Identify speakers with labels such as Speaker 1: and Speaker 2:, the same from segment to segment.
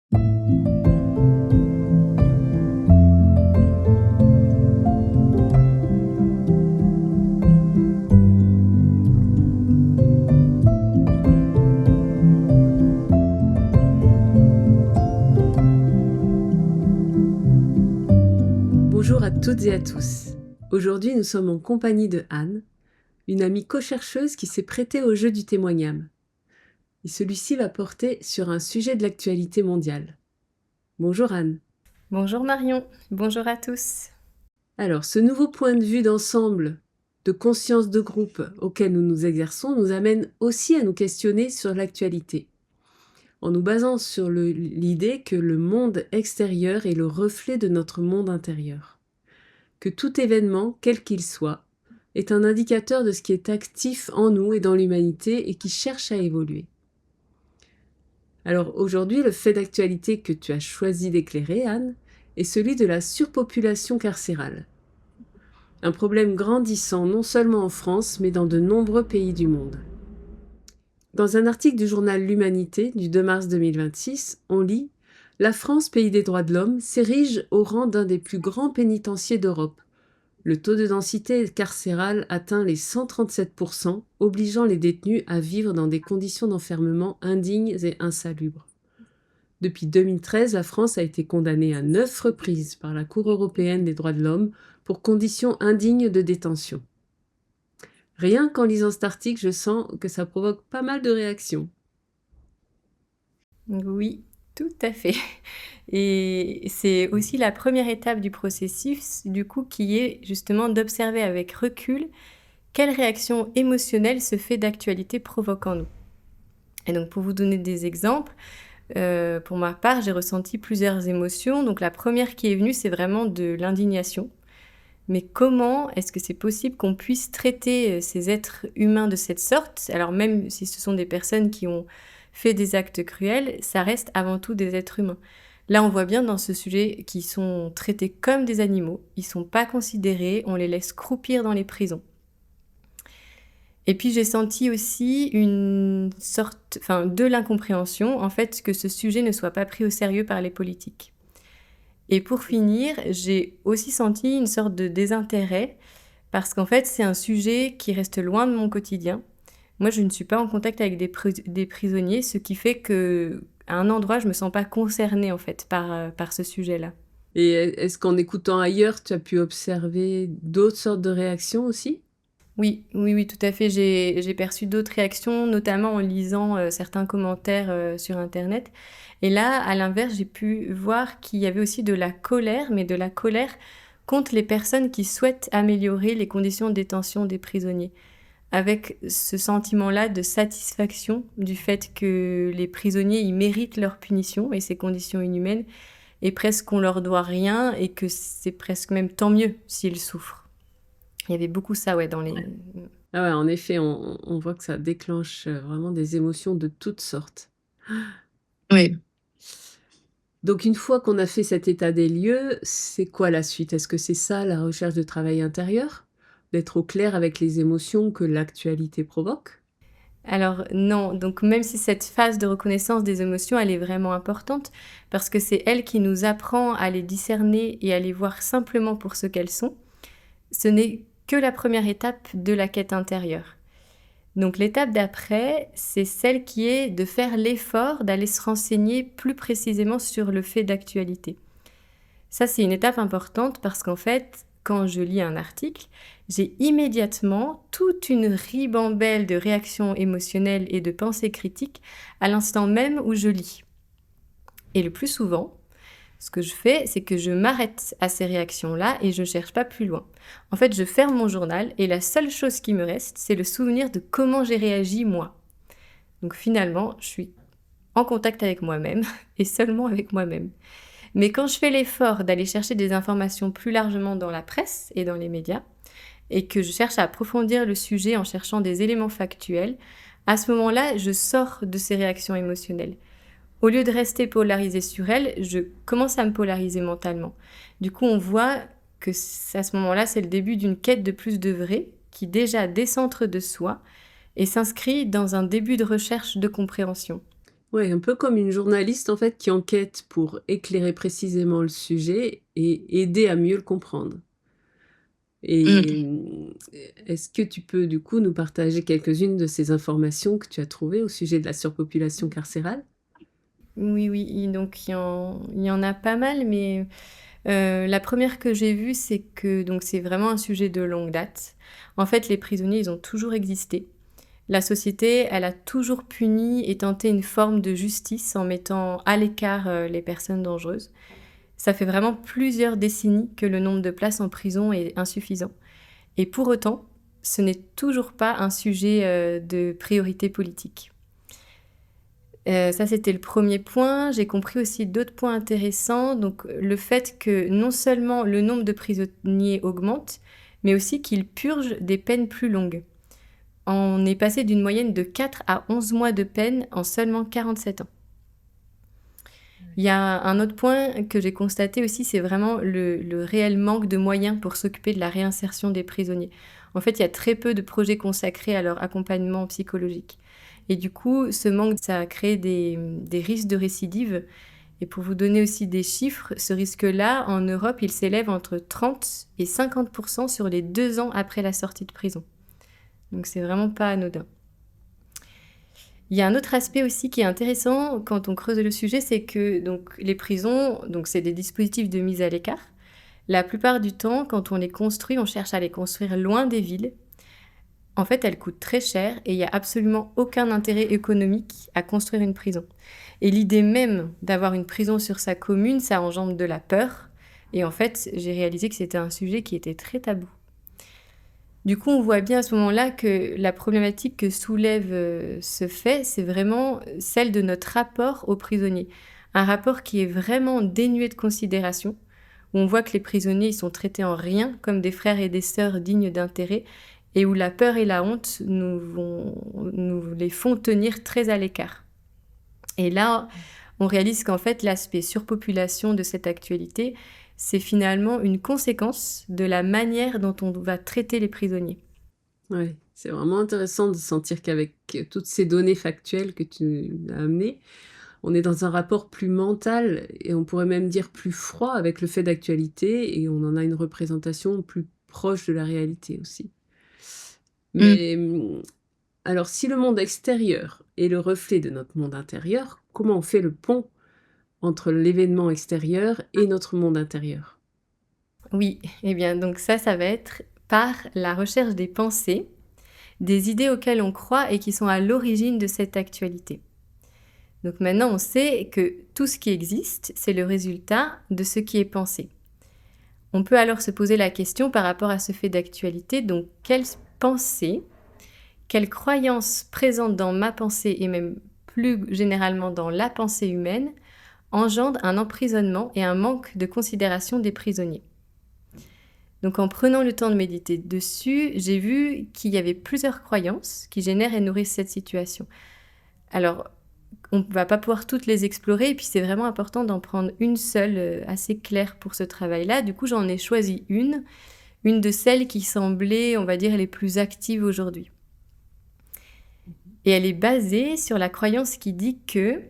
Speaker 1: Bonjour à toutes et à tous. Aujourd'hui, nous sommes en compagnie de Anne, une amie co-chercheuse qui s'est prêtée au jeu du témoignage. Et celui-ci va porter sur un sujet de l'actualité mondiale. Bonjour Anne.
Speaker 2: Bonjour Marion, bonjour à tous.
Speaker 1: Alors, ce nouveau point de vue d'ensemble, de conscience de groupe auquel nous nous exerçons, nous amène aussi à nous questionner sur l'actualité, en nous basant sur l'idée que le monde extérieur est le reflet de notre monde intérieur. Que tout événement, quel qu'il soit, est un indicateur de ce qui est actif en nous et dans l'humanité et qui cherche à évoluer. Alors aujourd'hui, le fait d'actualité que tu as choisi d'éclairer, Anne, est celui de la surpopulation carcérale. Un problème grandissant non seulement en France, mais dans de nombreux pays du monde. Dans un article du journal L'Humanité du 2 mars 2026, on lit « La France, pays des droits de l'homme, s'érige au rang d'un des plus grands pénitenciers d'Europe. Le taux de densité carcérale atteint les 137%, obligeant les détenus à vivre dans des conditions d'enfermement indignes et insalubres. Depuis 2013, la France a été condamnée à 9 reprises par la Cour européenne des droits de l'homme pour conditions indignes de détention. » Rien qu'en lisant cet article, je sens que ça provoque pas mal de réactions.
Speaker 2: Oui, tout à fait. Et c'est aussi la première étape du processus, du coup, qui est justement d'observer avec recul quelle réaction émotionnelle ce fait d'actualité provoque en nous. Et donc, pour vous donner des exemples, pour ma part, j'ai ressenti plusieurs émotions. Donc, la première qui est venue, c'est vraiment de l'indignation. Mais comment est-ce que c'est possible qu'on puisse traiter ces êtres humains de cette sorte? Alors même si ce sont des personnes qui ont fait des actes cruels, ça reste avant tout des êtres humains. Là, on voit bien dans ce sujet qu'ils sont traités comme des animaux, ils ne sont pas considérés, on les laisse croupir dans les prisons. Et puis j'ai senti aussi une sorte, de l'incompréhension, en fait, que ce sujet ne soit pas pris au sérieux par les politiques. Et pour finir, j'ai aussi senti une sorte de désintérêt parce qu'en fait, c'est un sujet qui reste loin de mon quotidien. Moi, je ne suis pas en contact avec des prisonniers, ce qui fait qu'à un endroit, je ne me sens pas concernée en fait par ce sujet-là.
Speaker 1: Et est-ce qu'en écoutant ailleurs, tu as pu observer d'autres sortes de réactions aussi ?
Speaker 2: Oui, tout à fait. J'ai perçu d'autres réactions, notamment en lisant certains commentaires sur Internet. Et là, à l'inverse, j'ai pu voir qu'il y avait aussi de la colère, mais de la colère contre les personnes qui souhaitent améliorer les conditions de détention des prisonniers, avec ce sentiment-là de satisfaction du fait que les prisonniers ils méritent leur punition et ces conditions inhumaines, et presque qu'on leur doit rien et que c'est presque même tant mieux s'ils souffrent. Il y avait beaucoup ça, ouais, dans les...
Speaker 1: Ah ouais, en effet, on voit que ça déclenche vraiment des émotions de toutes sortes.
Speaker 3: Oui.
Speaker 1: Donc une fois qu'on a fait cet état des lieux, c'est quoi la suite? Est-ce que c'est ça la recherche de travail intérieur? D'être au clair avec les émotions que l'actualité provoque?
Speaker 2: Alors non, donc même si cette phase de reconnaissance des émotions, elle est vraiment importante, parce que c'est elle qui nous apprend à les discerner et à les voir simplement pour ce qu'elles sont, ce n'est que la première étape de la quête intérieure. Donc l'étape d'après, c'est celle qui est de faire l'effort d'aller se renseigner plus précisément sur le fait d'actualité. Ça, c'est une étape importante parce qu'en fait, quand je lis un article, j'ai immédiatement toute une ribambelle de réactions émotionnelles et de pensées critiques à l'instant même où je lis. Et le plus souvent, ce que je fais, c'est que je m'arrête à ces réactions-là et je ne cherche pas plus loin. En fait, je ferme mon journal et la seule chose qui me reste, c'est le souvenir de comment j'ai réagi moi. Donc finalement, je suis en contact avec moi-même et seulement avec moi-même. Mais quand je fais l'effort d'aller chercher des informations plus largement dans la presse et dans les médias, et que je cherche à approfondir le sujet en cherchant des éléments factuels, à ce moment-là, je sors de ces réactions émotionnelles. Au lieu de rester polarisée sur elles, je commence à me polariser mentalement. Du coup, on voit que à ce moment-là, c'est le début d'une quête de plus de vrai, qui déjà décentre de soi et s'inscrit dans un début de recherche de compréhension.
Speaker 1: Ouais, un peu comme une journaliste en fait qui enquête pour éclairer précisément le sujet et aider à mieux le comprendre. Et
Speaker 2: Mmh.
Speaker 1: est-ce que tu peux du coup nous partager quelques-unes de ces informations que tu as trouvées au sujet de la surpopulation carcérale?
Speaker 2: Oui, oui, donc il y en a pas mal, mais la première que j'ai vue, c'est que donc c'est vraiment un sujet de longue date. En fait, les prisonniers, ils ont toujours existé. La société, elle a toujours puni et tenté une forme de justice en mettant à l'écart, les personnes dangereuses. Ça fait vraiment plusieurs décennies que le nombre de places en prison est insuffisant et pour autant, ce n'est toujours pas un sujet, de priorité politique. Ça, c'était le premier point. J'ai compris aussi d'autres points intéressants, donc le fait que non seulement le nombre de prisonniers augmente, mais aussi qu'ils purgent des peines plus longues. On est passé d'une moyenne de 4 à 11 mois de peine en seulement 47 ans. Il y a un autre point que j'ai constaté aussi, c'est vraiment le réel manque de moyens pour s'occuper de la réinsertion des prisonniers. En fait, il y a très peu de projets consacrés à leur accompagnement psychologique. Et du coup, ce manque, ça a créé des risques de récidive. Et pour vous donner aussi des chiffres, ce risque-là, en Europe, il s'élève entre 30 et 50% sur les 2 ans après la sortie de prison. Donc c'est vraiment pas anodin. Il y a un autre aspect aussi qui est intéressant quand on creuse le sujet, c'est que donc les prisons, donc c'est des dispositifs de mise à l'écart. La plupart du temps, quand on les construit, on cherche à les construire loin des villes. En fait, elles coûtent très cher et il y a absolument aucun intérêt économique à construire une prison. Et l'idée même d'avoir une prison sur sa commune, ça engendre de la peur. Et en fait, j'ai réalisé que c'était un sujet qui était très tabou. Du coup, on voit bien à ce moment-là que la problématique que soulève ce fait, c'est vraiment celle de notre rapport aux prisonniers. Un rapport qui est vraiment dénué de considération, où on voit que les prisonniers ils sont traités en rien, comme des frères et des sœurs dignes d'intérêt, et où la peur et la honte nous les font tenir très à l'écart. Et là, on réalise qu'en fait, l'aspect surpopulation de cette actualité, c'est finalement une conséquence de la manière dont on va traiter les prisonniers.
Speaker 1: Ouais, c'est vraiment intéressant de sentir qu'avec toutes ces données factuelles que tu as amenées, on est dans un rapport plus mental et on pourrait même dire plus froid avec le fait d'actualité et on en a une représentation plus proche de la réalité aussi.
Speaker 2: Mmh.
Speaker 1: Mais alors si le monde extérieur est le reflet de notre monde intérieur, comment on fait le pont entre l'événement extérieur et notre monde intérieur?
Speaker 2: Oui, eh bien donc ça va être par la recherche des pensées, des idées auxquelles on croit et qui sont à l'origine de cette actualité. Donc maintenant, on sait que tout ce qui existe, c'est le résultat de ce qui est pensé. On peut alors se poser la question par rapport à ce fait d'actualité, donc quelle pensée, quelle croyance présente dans ma pensée et même plus généralement dans la pensée humaine engendre un emprisonnement et un manque de considération des prisonniers. Donc en prenant le temps de méditer dessus, j'ai vu qu'il y avait plusieurs croyances qui génèrent et nourrissent cette situation. Alors, on ne va pas pouvoir toutes les explorer et puis c'est vraiment important d'en prendre une seule, assez claire pour ce travail-là. Du coup, j'en ai choisi une de celles qui semblaient, on va dire, les plus actives aujourd'hui. Et elle est basée sur la croyance qui dit que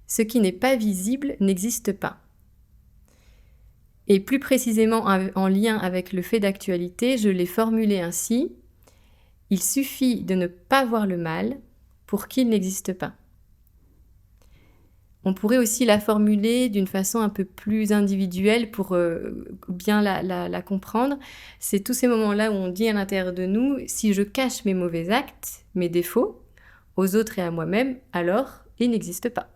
Speaker 2: ce qui n'est pas visible n'existe pas. Et plus précisément en lien avec le fait d'actualité, je l'ai formulé ainsi: il suffit de ne pas voir le mal pour qu'il n'existe pas. On pourrait aussi la formuler d'une façon un peu plus individuelle pour bien la comprendre. C'est tous ces moments-là où on dit à l'intérieur de nous: si je cache mes mauvais actes, mes défauts, aux autres et à moi-même, alors ils n'existent pas.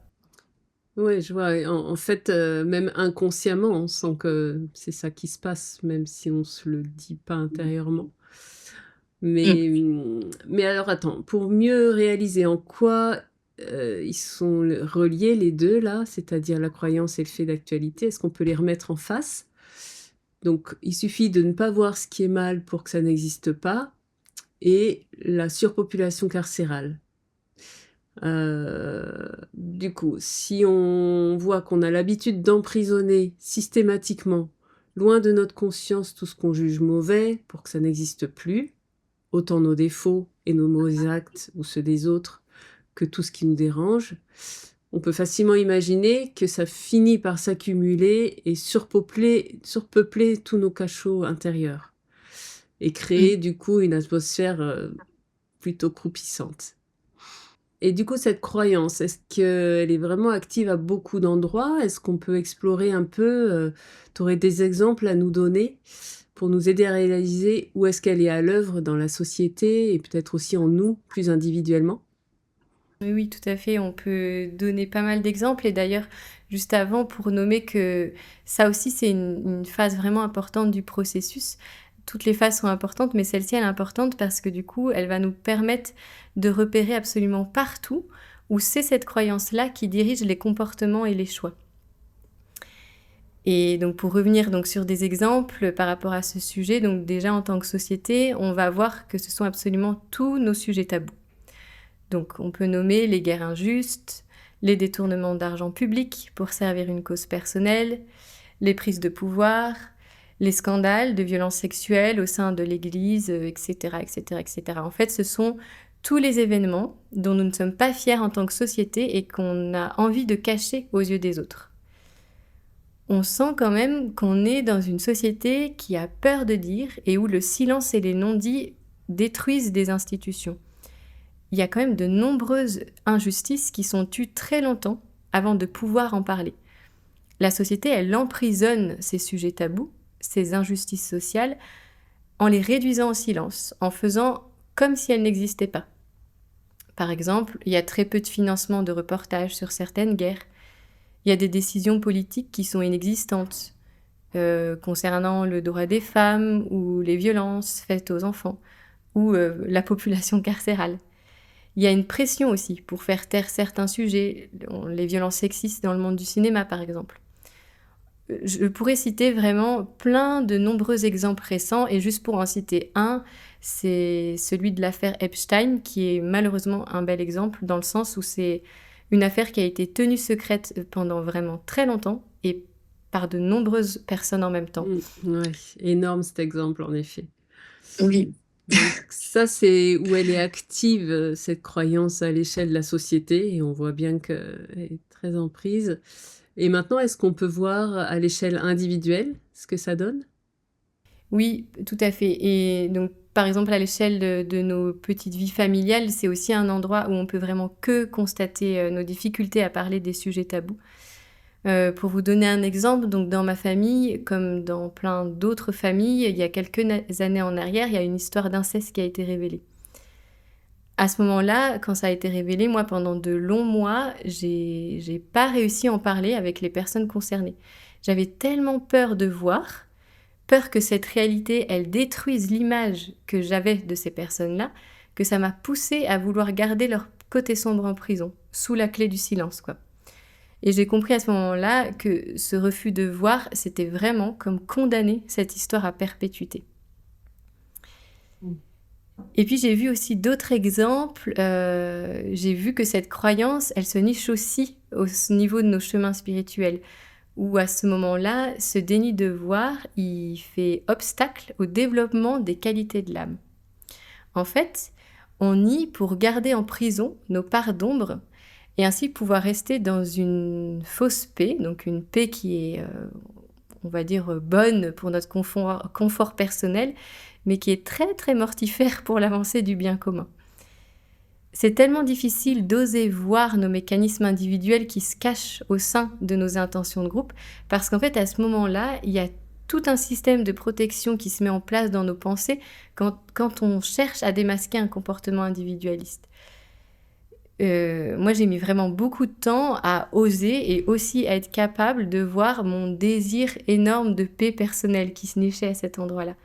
Speaker 1: Ouais, je vois et en fait, même inconsciemment, on sent que c'est ça qui se passe, même si on se le dit pas intérieurement.
Speaker 2: Mmh.
Speaker 1: Mais alors attends, pour mieux réaliser en quoi, ils sont le reliés les 2 là, c'est-à-dire la croyance et le fait d'actualité, est-ce qu'on peut les remettre en face? Donc il suffit de ne pas voir ce qui est mal pour que ça n'existe pas et la surpopulation carcérale. Du coup, si on voit qu'on a l'habitude d'emprisonner systématiquement, loin de notre conscience, tout ce qu'on juge mauvais pour que ça n'existe plus, autant nos défauts et nos mauvais actes ou ceux des autres que tout ce qui nous dérange, On peut facilement imaginer que ça finit par s'accumuler et surpeupler tous nos cachots intérieurs et
Speaker 2: Mm.
Speaker 1: créer du coup une atmosphère plutôt croupissante. Et du coup, cette croyance, est-ce qu'elle est vraiment active à beaucoup d'endroits? Est-ce qu'on peut explorer un peu? Tu aurais des exemples à nous donner pour nous aider à réaliser où est-ce qu'elle est à l'œuvre dans la société et peut-être aussi en nous, plus individuellement?
Speaker 2: Oui, oui, tout à fait. On peut donner pas mal d'exemples. Et d'ailleurs, juste avant, pour nommer que ça aussi, c'est une phase vraiment importante du processus. Toutes les phases sont importantes, mais celle-ci, elle est importante parce que du coup, elle va nous permettre de repérer absolument partout où c'est cette croyance-là qui dirige les comportements et les choix. Et donc, pour revenir donc sur des exemples par rapport à ce sujet, donc déjà en tant que société, on va voir que ce sont absolument tous nos sujets tabous. Donc on peut nommer les guerres injustes, les détournements d'argent public pour servir une cause personnelle, les prises de pouvoir, les scandales de violences sexuelles au sein de l'Église, etc., etc., etc. En fait, ce sont tous les événements dont nous ne sommes pas fiers en tant que société et qu'on a envie de cacher aux yeux des autres. On sent quand même qu'on est dans une société qui a peur de dire et où le silence et les non-dits détruisent des institutions. Il y a quand même de nombreuses injustices qui sont tues très longtemps avant de pouvoir en parler. La société, elle emprisonne ces sujets tabous, ces injustices sociales, en les réduisant au silence, en faisant comme si elles n'existaient pas. Par exemple, il y a très peu de financement de reportages sur certaines guerres. Il y a des décisions politiques qui sont inexistantes, concernant le droit des femmes ou les violences faites aux enfants, ou la population carcérale. Il y a une pression aussi pour faire taire certains sujets, les violences sexistes dans le monde du cinéma par exemple. Je pourrais citer vraiment plein de nombreux exemples récents et juste pour en citer un, c'est celui de l'affaire Epstein qui est malheureusement un bel exemple dans le sens où c'est une affaire qui a été tenue secrète pendant vraiment très longtemps et par de nombreuses personnes en même temps.
Speaker 1: Ouais, énorme cet exemple en effet.
Speaker 2: Oui.
Speaker 1: Donc ça, c'est où elle est active, cette croyance à l'échelle de la société et on voit bien qu'elle est très en prise. Et maintenant, est-ce qu'on peut voir à l'échelle individuelle ce que ça donne?
Speaker 2: Oui, tout à fait. Et donc, par exemple, à l'échelle de nos petites vies familiales, c'est aussi un endroit où on peut vraiment que constater nos difficultés à parler des sujets tabous. Pour vous donner un exemple, donc dans ma famille, comme dans plein d'autres familles, il y a quelques années en arrière, il y a une histoire d'inceste qui a été révélée. À ce moment-là, quand ça a été révélé, moi, pendant de longs mois, j'ai pas réussi à en parler avec les personnes concernées. J'avais tellement peur de voir, peur que cette réalité, elle détruise l'image que j'avais de ces personnes-là, que ça m'a poussée à vouloir garder leur côté sombre en prison, sous la clé du silence, quoi. Et j'ai compris à ce moment-là que ce refus de voir, c'était vraiment comme condamner cette histoire à perpétuité.
Speaker 1: Mmh.
Speaker 2: Et puis j'ai vu aussi d'autres exemples. J'ai vu que cette croyance, elle se niche aussi au niveau de nos chemins spirituels, où à ce moment-là, ce déni de voir, il fait obstacle au développement des qualités de l'âme. En fait, on nie pour garder en prison nos parts d'ombre et ainsi pouvoir rester dans une fausse paix, donc une paix qui est, on va dire, bonne pour notre confort personnel, mais qui est très très mortifère pour l'avancée du bien commun. C'est tellement difficile d'oser voir nos mécanismes individuels qui se cachent au sein de nos intentions de groupe, parce qu'en fait, à ce moment-là, il y a tout un système de protection qui se met en place dans nos pensées quand on cherche à démasquer un comportement individualiste. Moi, j'ai mis vraiment beaucoup de temps à oser et aussi à être capable de voir mon désir énorme de paix personnelle qui se nichait à cet endroit-là.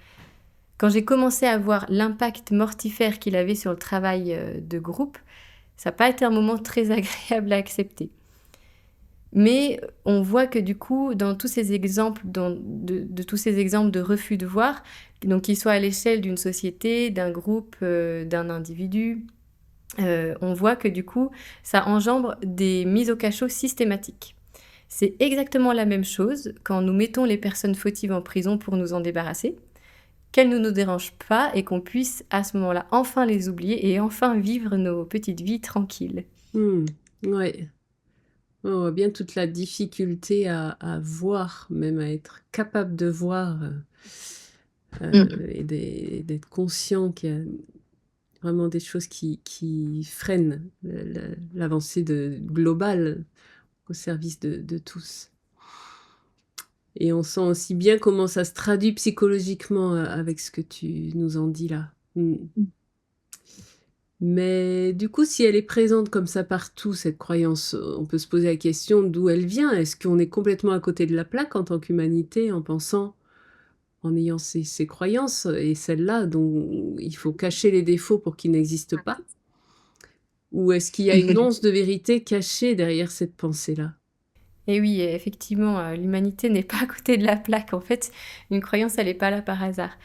Speaker 2: Quand j'ai commencé à voir l'impact mortifère qu'il avait sur le travail de groupe, ça n'a pas été un moment très agréable à accepter. Mais on voit que du coup, dans tous ces exemples, de tous ces exemples de refus de voir, donc qu'ils soient à l'échelle d'une société, d'un groupe, d'un individu, on voit que du coup, ça engendre des mises au cachot systématiques. C'est exactement la même chose quand nous mettons les personnes fautives en prison pour nous en débarrasser, qu'elles ne nous dérangent pas et qu'on puisse à ce moment-là enfin les oublier et enfin vivre nos petites vies tranquilles.
Speaker 1: Ouais. On voit bien toute la difficulté à voir, même à être capable de voir et d'être conscient qu'il y a vraiment des choses qui freinent l'avancée globale au service de tous. Et on sent aussi bien comment ça se traduit psychologiquement avec ce que tu nous en dis là. Mais du coup, si elle est présente comme ça partout, cette croyance, on peut se poser la question d'où elle vient. Est-ce qu'on est complètement à côté de la plaque en tant qu'humanité en pensant, en ayant ces croyances et celles-là dont il faut cacher les défauts pour qu'ils n'existent pas? Ou est-ce qu'il y a une once de vérité cachée derrière cette pensée-là?
Speaker 2: Et oui, effectivement, l'humanité n'est pas à côté de la plaque. En fait, une croyance, elle n'est pas là par hasard.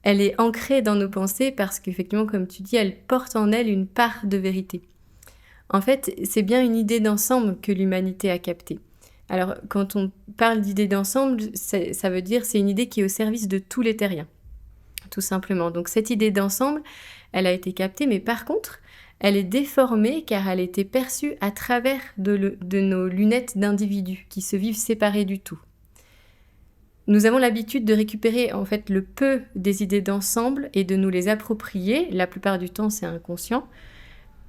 Speaker 2: Elle est ancrée dans nos pensées parce qu'effectivement, comme tu dis, elle porte en elle une part de vérité. En fait, c'est bien une idée d'ensemble que l'humanité a captée. Alors, quand on parle d'idée d'ensemble, ça veut dire c'est une idée qui est au service de tous les terriens, tout simplement. Donc cette idée d'ensemble, elle a été captée, mais par contre, elle est déformée car elle a été perçue à travers de nos lunettes d'individus qui se vivent séparés du tout. Nous avons l'habitude de récupérer en fait le peu des idées d'ensemble et de nous les approprier, la plupart du temps c'est inconscient,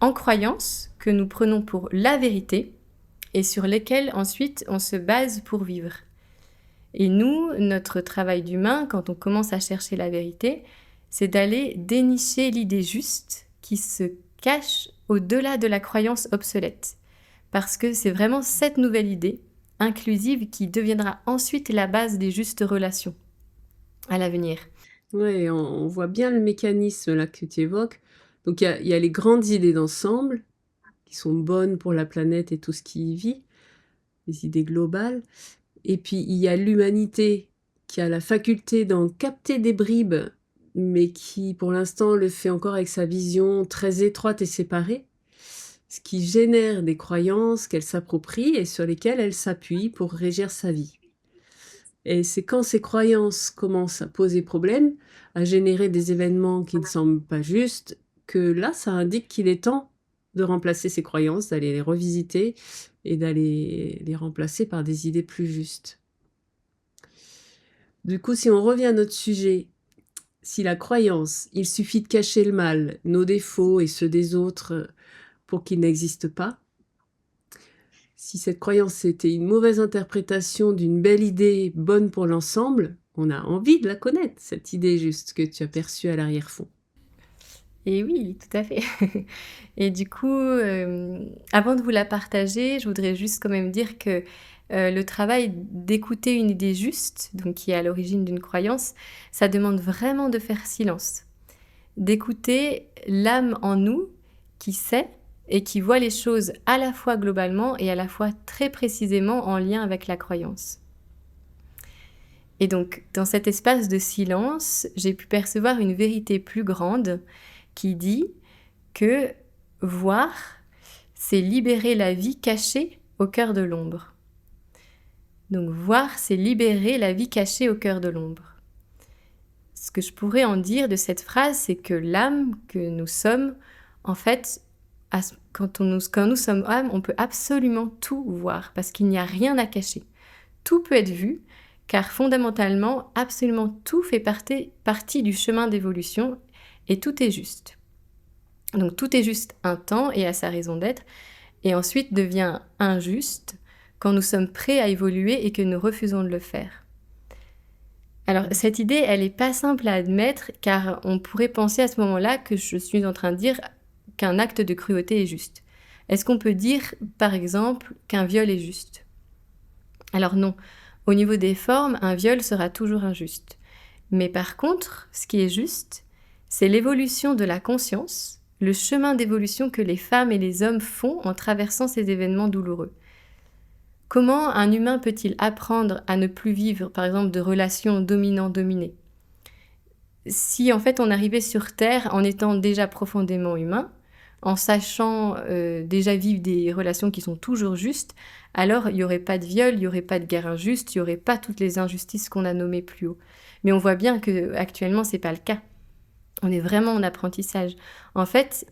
Speaker 2: en croyances que nous prenons pour la vérité et sur lesquelles ensuite on se base pour vivre. Et nous, notre travail d'humain, quand on commence à chercher la vérité, c'est d'aller dénicher l'idée juste qui se cache au-delà de la croyance obsolète. Parce que c'est vraiment cette nouvelle idée inclusive qui deviendra ensuite la base des justes relations à l'avenir.
Speaker 1: Oui, on voit bien le mécanisme là que tu évoques. Donc il y a les grandes idées d'ensemble qui sont bonnes pour la planète et tout ce qui y vit, les idées globales. Et puis il y a l'humanité qui a la faculté d'en capter des bribes, mais qui pour l'instant le fait encore avec sa vision très étroite et séparée, ce qui génère des croyances qu'elle s'approprie et sur lesquelles elle s'appuie pour régir sa vie. Et c'est quand ces croyances commencent à poser problème, à générer des événements qui ne semblent pas justes, que là, ça indique qu'il est temps de remplacer ces croyances, d'aller les revisiter et d'aller les remplacer par des idées plus justes. Du coup, si on revient à notre sujet, si la croyance, il suffit de cacher le mal, nos défauts et ceux des autres pour qu'ils n'existent pas, si cette croyance était une mauvaise interprétation d'une belle idée bonne pour l'ensemble, on a envie de la connaître, cette idée juste que tu as perçue à l'arrière-fond.
Speaker 2: Et oui, tout à fait. Et du coup, avant de vous la partager, je voudrais juste quand même dire que le travail d'écouter une idée juste, donc qui est à l'origine d'une croyance, ça demande vraiment de faire silence. D'écouter l'âme en nous qui sait et qui voit les choses à la fois globalement et à la fois très précisément en lien avec la croyance. Et donc, dans cet espace de silence, j'ai pu percevoir une vérité plus grande qui dit que voir, c'est libérer la vie cachée au cœur de l'ombre. Donc voir, c'est libérer la vie cachée au cœur de l'ombre. Ce que je pourrais en dire de cette phrase, c'est que l'âme que nous sommes, en fait, quand nous sommes âme, on peut absolument tout voir parce qu'il n'y a rien à cacher. Tout peut être vu, car fondamentalement, absolument tout fait partie du chemin d'évolution et tout est juste. Donc tout est juste un temps et à sa raison d'être, et ensuite devient injuste quand nous sommes prêts à évoluer et que nous refusons de le faire. Alors cette idée, elle n'est pas simple à admettre, car on pourrait penser à ce moment-là que je suis en train de dire qu'un acte de cruauté est juste. Est-ce qu'on peut dire, par exemple, qu'un viol est juste ? Alors non. Au niveau des formes, un viol sera toujours injuste. Mais par contre, ce qui est juste, c'est l'évolution de la conscience, le chemin d'évolution que les femmes et les hommes font en traversant ces événements douloureux. Comment un humain peut-il apprendre à ne plus vivre, par exemple, de relations dominant-dominé ? Si en fait on arrivait sur Terre en étant déjà profondément humain, en sachant déjà vivre des relations qui sont toujours justes, alors il n'y aurait pas de viol, il n'y aurait pas de guerre injuste, il n'y aurait pas toutes les injustices qu'on a nommées plus haut. Mais on voit bien qu'actuellement, ce n'est pas le cas. On est vraiment en apprentissage. En fait,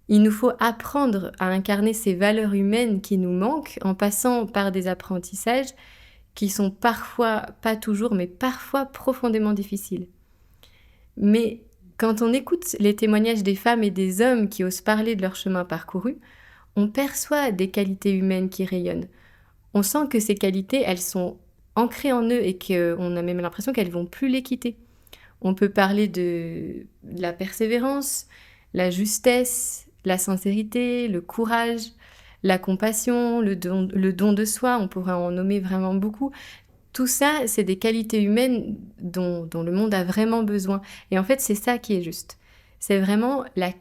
Speaker 2: Il nous faut apprendre à incarner ces valeurs humaines qui nous manquent en passant par des apprentissages qui sont parfois, pas toujours, mais parfois profondément difficiles. Mais quand on écoute les témoignages des femmes et des hommes qui osent parler de leur chemin parcouru, on perçoit des qualités humaines qui rayonnent. On sent que ces qualités, elles sont ancrées en eux et qu'on a même l'impression qu'elles ne vont plus les quitter. On peut parler de la persévérance, la justesse, la sincérité, le courage, la compassion, le don de soi, on pourrait en nommer vraiment beaucoup. Tout ça, c'est des qualités humaines dont le monde a vraiment besoin. Et en fait, c'est ça qui est juste. C'est vraiment la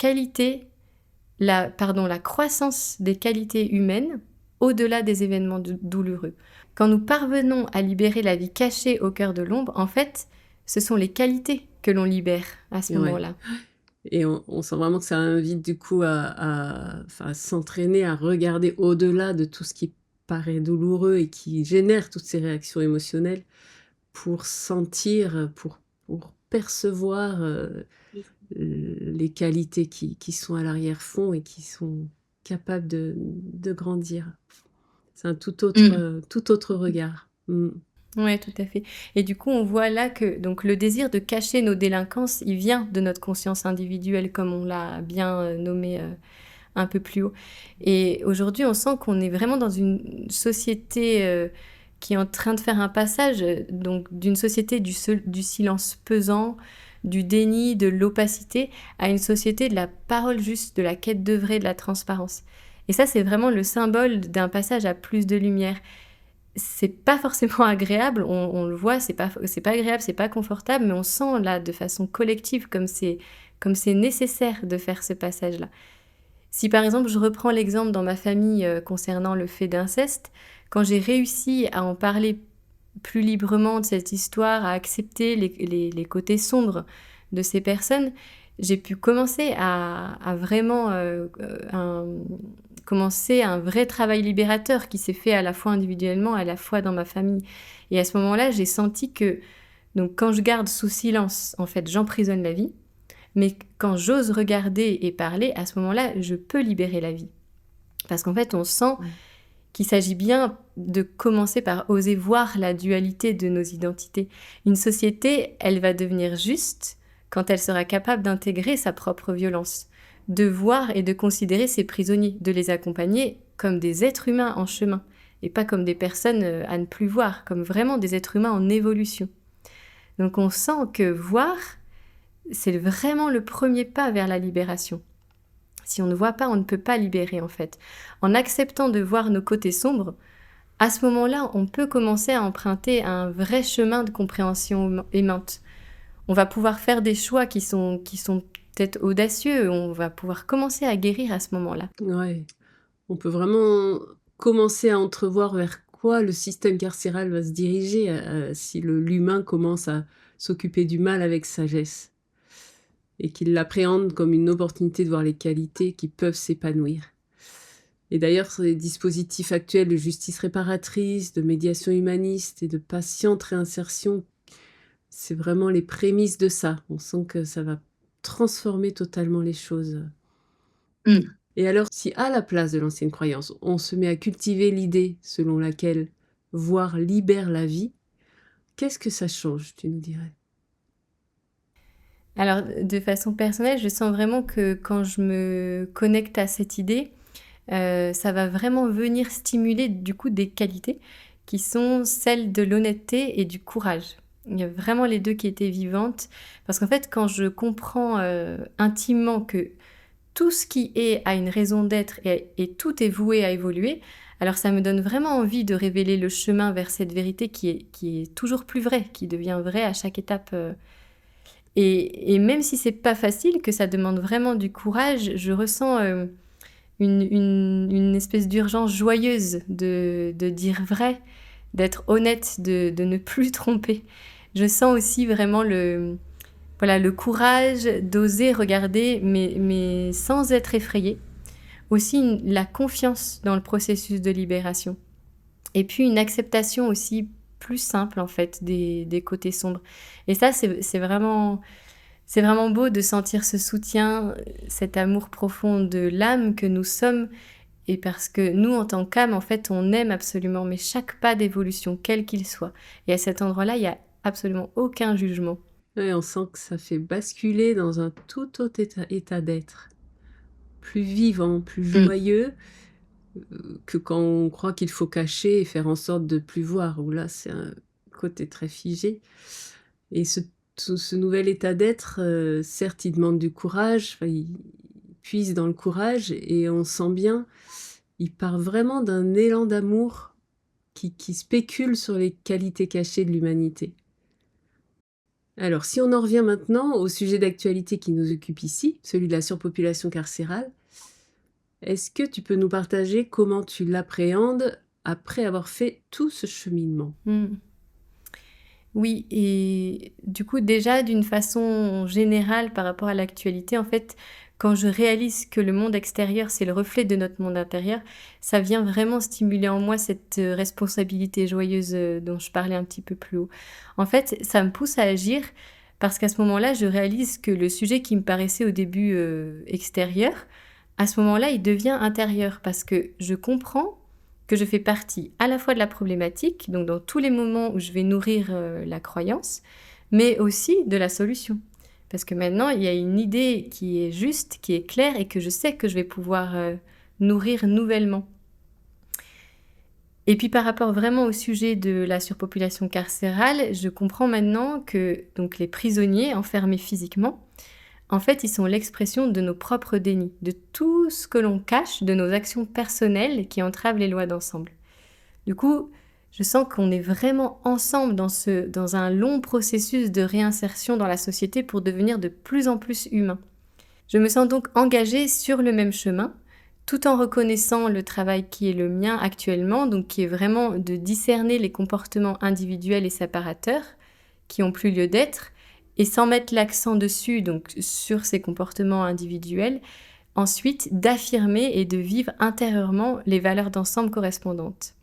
Speaker 2: croissance des qualités humaines au-delà des événements douloureux. Quand nous parvenons à libérer la vie cachée au cœur de l'ombre, en fait, ce sont les qualités que l'on libère à ce moment-là.
Speaker 1: Et on sent vraiment que ça invite du coup à s'entraîner, à regarder au-delà de tout ce qui paraît douloureux et qui génère toutes ces réactions émotionnelles pour sentir, pour percevoir les qualités qui sont à l'arrière-fond et qui sont capables de grandir. C'est un tout autre regard.
Speaker 2: Oui, tout à fait. Et du coup, on voit là que donc, le désir de cacher nos délinquances, il vient de notre conscience individuelle, comme on l'a bien nommé un peu plus haut. Et aujourd'hui, on sent qu'on est vraiment dans une société qui est en train de faire un passage, donc d'une société du silence pesant, du déni, de l'opacité, à une société de la parole juste, de la quête de vrai, de la transparence. Et ça, c'est vraiment le symbole d'un passage à plus de lumière. C'est pas forcément agréable, on le voit, c'est pas agréable, c'est pas confortable, mais on sent là de façon collective comme c'est nécessaire de faire ce passage-là. Si par exemple je reprends l'exemple dans ma famille concernant le fait d'inceste, quand j'ai réussi à en parler plus librement de cette histoire, à accepter les côtés sombres de ces personnes, j'ai pu commencer à vraiment commencer un vrai travail libérateur qui s'est fait à la fois individuellement, à la fois dans ma famille. Et à ce moment-là, j'ai senti que donc, quand je garde sous silence, en fait, j'emprisonne la vie. Mais quand j'ose regarder et parler, à ce moment-là, je peux libérer la vie. Parce qu'en fait, on sent qu'il s'agit bien de commencer par oser voir la dualité de nos identités. Une société, elle va devenir juste quand elle sera capable d'intégrer sa propre violence, de voir et de considérer ses prisonniers, de les accompagner comme des êtres humains en chemin, et pas comme des personnes à ne plus voir, comme vraiment des êtres humains en évolution. Donc on sent que voir, c'est vraiment le premier pas vers la libération. Si on ne voit pas, on ne peut pas libérer en fait. En acceptant de voir nos côtés sombres, à ce moment-là, on peut commencer à emprunter un vrai chemin de compréhension aimante. On va pouvoir faire des choix qui sont peut-être audacieux, on va pouvoir commencer à guérir à ce moment-là.
Speaker 1: Ouais, on peut vraiment commencer à entrevoir vers quoi le système carcéral va se diriger si l'humain commence à s'occuper du mal avec sagesse et qu'il l'appréhende comme une opportunité de voir les qualités qui peuvent s'épanouir. Et d'ailleurs, sur les dispositifs actuels de justice réparatrice, de médiation humaniste et de patiente réinsertion, c'est vraiment les prémices de ça. On sent que ça va transformer totalement les choses. Et alors, si à la place de l'ancienne croyance, on se met à cultiver l'idée selon laquelle voir libère la vie, qu'est-ce que ça change, tu nous dirais?
Speaker 2: Alors, de façon personnelle, je sens vraiment que quand je me connecte à cette idée, ça va vraiment venir stimuler du coup des qualités qui sont celles de l'honnêteté et du courage. Il y a vraiment les deux qui étaient vivantes parce qu'en fait, quand je comprends intimement que tout ce qui est a une raison d'être et tout est voué à évoluer, alors ça me donne vraiment envie de révéler le chemin vers cette vérité qui est toujours plus vraie, qui devient vraie à chaque étape. Et même si c'est pas facile, que ça demande vraiment du courage, je ressens une espèce d'urgence joyeuse de dire vrai, d'être honnête, de ne plus tromper. Je sens aussi vraiment le courage d'oser regarder, mais sans être effrayé. Aussi la confiance dans le processus de libération. Et puis une acceptation aussi plus simple, en fait, des côtés sombres. Et ça, c'est vraiment... C'est vraiment beau de sentir ce soutien, cet amour profond de l'âme que nous sommes et parce que nous, en tant qu'âme, en fait, on aime absolument, mais chaque pas d'évolution, quel qu'il soit. Et à cet endroit-là, il y a absolument aucun jugement.
Speaker 1: Ouais, on sent que ça fait basculer dans un tout autre état d'être, plus vivant, plus joyeux, que quand on croit qu'il faut cacher et faire en sorte de plus voir, où là, c'est un côté très figé. Et ce nouvel état d'être, certes, il demande du courage, enfin, il puise dans le courage et on sent bien, il part vraiment d'un élan d'amour qui spécule sur les qualités cachées de l'humanité. Alors, si on en revient maintenant au sujet d'actualité qui nous occupe ici, celui de la surpopulation carcérale, est-ce que tu peux nous partager comment tu l'appréhendes après avoir fait tout ce cheminement?
Speaker 2: Mmh. Oui et du coup, déjà, d'une façon générale par rapport à l'actualité, en fait, quand je réalise que le monde extérieur, c'est le reflet de notre monde intérieur, ça vient vraiment stimuler en moi cette, responsabilité joyeuse, dont je parlais un petit peu plus haut. En fait, ça me pousse à agir parce qu'à ce moment-là, je réalise que le sujet qui me paraissait au début, extérieur, à ce moment-là, il devient intérieur parce que je comprends que je fais partie à la fois de la problématique, donc dans tous les moments où je vais nourrir, la croyance, mais aussi de la solution. Parce que maintenant, il y a une idée qui est juste, qui est claire et que je sais que je vais pouvoir, nourrir nouvellement. Et puis par rapport vraiment au sujet de la surpopulation carcérale, je comprends maintenant que donc les prisonniers enfermés physiquement, en fait, ils sont l'expression de nos propres dénis, de tout ce que l'on cache, de nos actions personnelles qui entravent les lois d'ensemble. Du coup, je sens qu'on est vraiment ensemble dans un long processus de réinsertion dans la société pour devenir de plus en plus humains. Je me sens donc engagée sur le même chemin, tout en reconnaissant le travail qui est le mien actuellement, donc qui est vraiment de discerner les comportements individuels et séparateurs qui ont plus lieu d'être, et sans mettre l'accent dessus, donc sur ces comportements individuels, ensuite d'affirmer et de vivre intérieurement les valeurs d'ensemble correspondantes.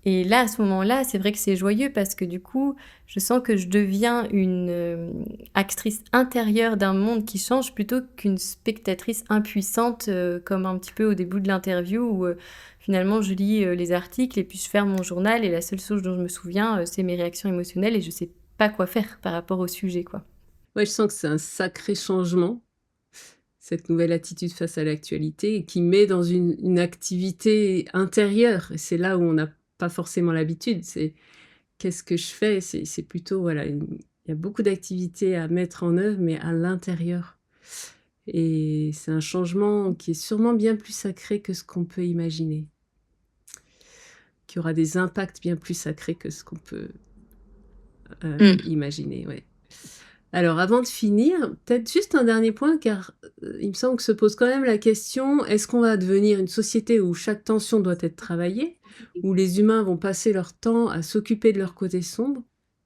Speaker 2: Et là, à ce moment-là, c'est vrai que c'est joyeux parce que du coup, je sens que je deviens une actrice intérieure d'un monde qui change plutôt qu'une spectatrice impuissante, comme un petit peu au début de l'interview où finalement je lis les articles et puis je ferme mon journal et la seule chose dont je me souviens, c'est mes réactions émotionnelles et je sais pas quoi faire par rapport au sujet, quoi.
Speaker 1: Ouais, je sens que c'est un sacré changement, cette nouvelle attitude face à l'actualité et qui met dans une activité intérieure et c'est là où on n'a pas forcément l'habitude. C'est: «Qu'est-ce que je fais?» C'est plutôt, voilà, il y a beaucoup d'activités à mettre en œuvre, mais à l'intérieur et c'est un changement qui est sûrement bien plus sacré que ce qu'on peut imaginer, qui aura des impacts bien plus sacrés que ce qu'on peut,
Speaker 2: Mmh.
Speaker 1: imaginer, ouais. Alors avant de finir, peut-être juste un dernier point car, il me semble que se pose quand même la question: est-ce qu'on va devenir une société où chaque tension doit être travaillée? Où les humains vont passer leur temps à s'occuper de leur côté sombre?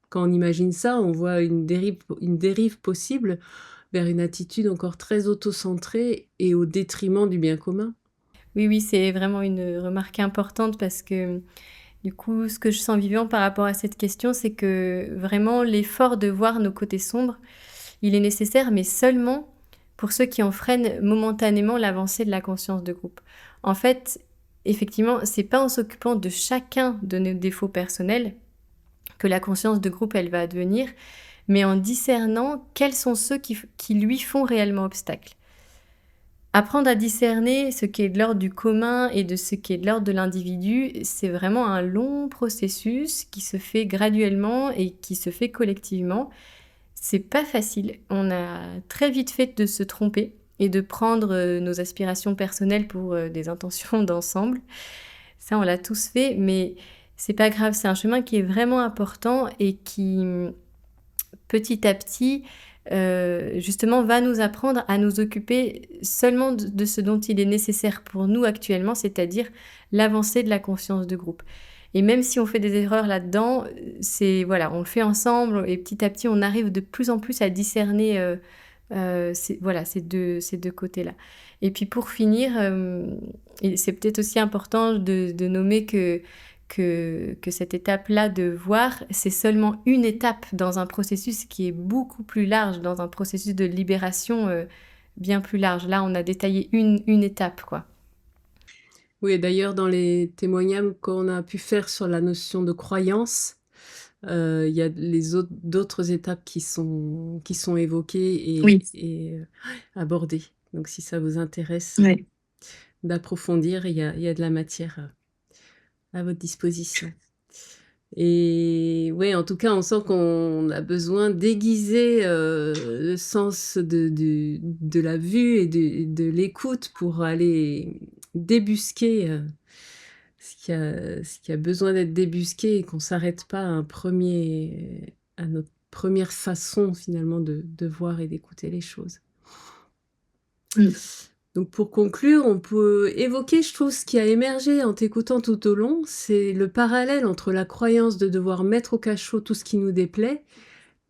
Speaker 1: Quand on imagine ça, on voit une dérive possible vers une attitude encore très auto-centrée et au détriment du bien commun.
Speaker 2: Oui, oui, c'est vraiment une remarque importante parce que du coup, ce que je sens vivant par rapport à cette question, c'est que vraiment l'effort de voir nos côtés sombres, il est nécessaire, mais seulement pour ceux qui en freinent momentanément l'avancée de la conscience de groupe. En fait, effectivement, c'est pas en s'occupant de chacun de nos défauts personnels que la conscience de groupe, elle va advenir, mais en discernant quels sont ceux qui lui font réellement obstacle. Apprendre à discerner ce qui est de l'ordre du commun et de ce qui est de l'ordre de l'individu, c'est vraiment un long processus qui se fait graduellement et qui se fait collectivement. C'est pas facile. On a très vite fait de se tromper et de prendre nos aspirations personnelles pour des intentions d'ensemble. Ça, on l'a tous fait, mais c'est pas grave. C'est un chemin qui est vraiment important et qui, petit à petit, justement, va nous apprendre à nous occuper seulement de ce dont il est nécessaire pour nous actuellement, c'est-à-dire l'avancée de la conscience de groupe. Et même si on fait des erreurs là-dedans, c'est voilà, on le fait ensemble et petit à petit, on arrive de plus en plus à discerner, ces deux côtés-là. Et puis pour finir, et c'est peut-être aussi important de nommer que cette étape-là de voir, c'est seulement une étape dans un processus qui est beaucoup plus large, dans un processus de libération bien plus large. Là, on a détaillé une étape, quoi.
Speaker 1: Oui, d'ailleurs, dans les témoignages qu'on a pu faire sur la notion de croyance, il y a d'autres étapes qui sont évoquées
Speaker 3: Oui,
Speaker 1: et abordées. Donc, si ça vous intéresse
Speaker 3: ouais.
Speaker 1: d'approfondir, il y a de la matière à votre disposition. Et ouais, en tout cas, on sent qu'on a besoin d'aiguiser le sens de la vue et de l'écoute pour aller débusquer ce qui a besoin d'être débusqué et qu'on s'arrête pas à notre première façon finalement de voir et d'écouter les choses.
Speaker 3: Mm.
Speaker 1: Donc pour conclure, on peut évoquer, je trouve, ce qui a émergé en t'écoutant tout au long, c'est le parallèle entre la croyance de devoir mettre au cachot tout ce qui nous déplaît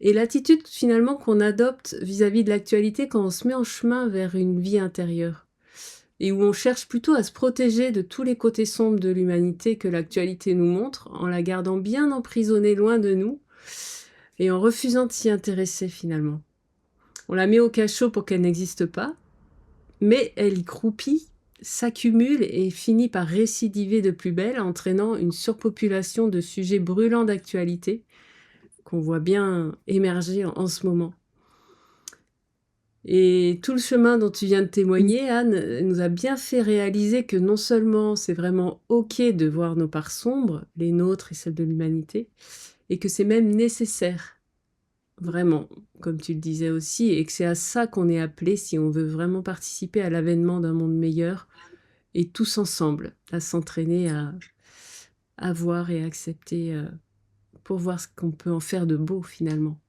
Speaker 1: et l'attitude finalement qu'on adopte vis-à-vis de l'actualité quand on se met en chemin vers une vie intérieure et où on cherche plutôt à se protéger de tous les côtés sombres de l'humanité que l'actualité nous montre en la gardant bien emprisonnée loin de nous et en refusant de s'y intéresser finalement. On la met au cachot pour qu'elle n'existe pas, mais elle y croupit, s'accumule et finit par récidiver de plus belle, entraînant une surpopulation de sujets brûlants d'actualité qu'on voit bien émerger en ce moment. Et tout le chemin dont tu viens de témoigner, Anne, nous a bien fait réaliser que non seulement c'est vraiment OK de voir nos parts sombres, les nôtres et celles de l'humanité, et que c'est même nécessaire. Vraiment, comme tu le disais aussi, et que c'est à ça qu'on est appelé si on veut vraiment participer à l'avènement d'un monde meilleur, et tous ensemble, à s'entraîner à voir et accepter pour voir ce qu'on peut en faire de beau finalement.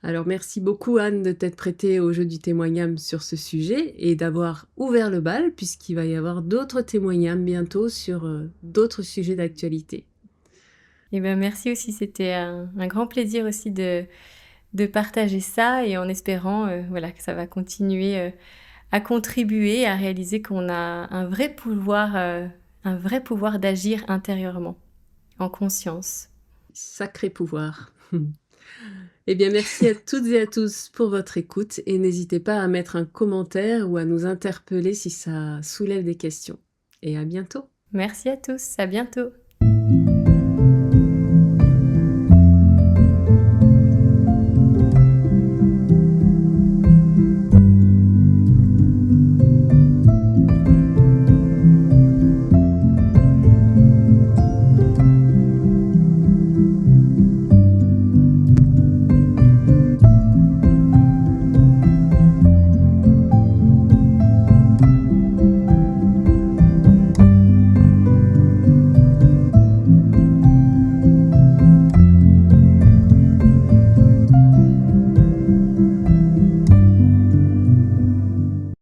Speaker 1: Alors merci beaucoup Anne de t'être prêtée au jeu du témoignage sur ce sujet et d'avoir ouvert le bal puisqu'il va y avoir d'autres témoignages bientôt sur d'autres sujets d'actualité.
Speaker 2: Et ben merci aussi, c'était un grand plaisir aussi de partager ça et en espérant voilà, que ça va continuer à contribuer, à réaliser qu'on a un vrai pouvoir d'agir intérieurement, en conscience.
Speaker 1: Sacré pouvoir. Eh bien, merci à toutes et à tous pour votre écoute et n'hésitez pas à mettre un commentaire ou à nous interpeller si ça soulève des questions. Et à bientôt.
Speaker 2: Merci à tous, à bientôt.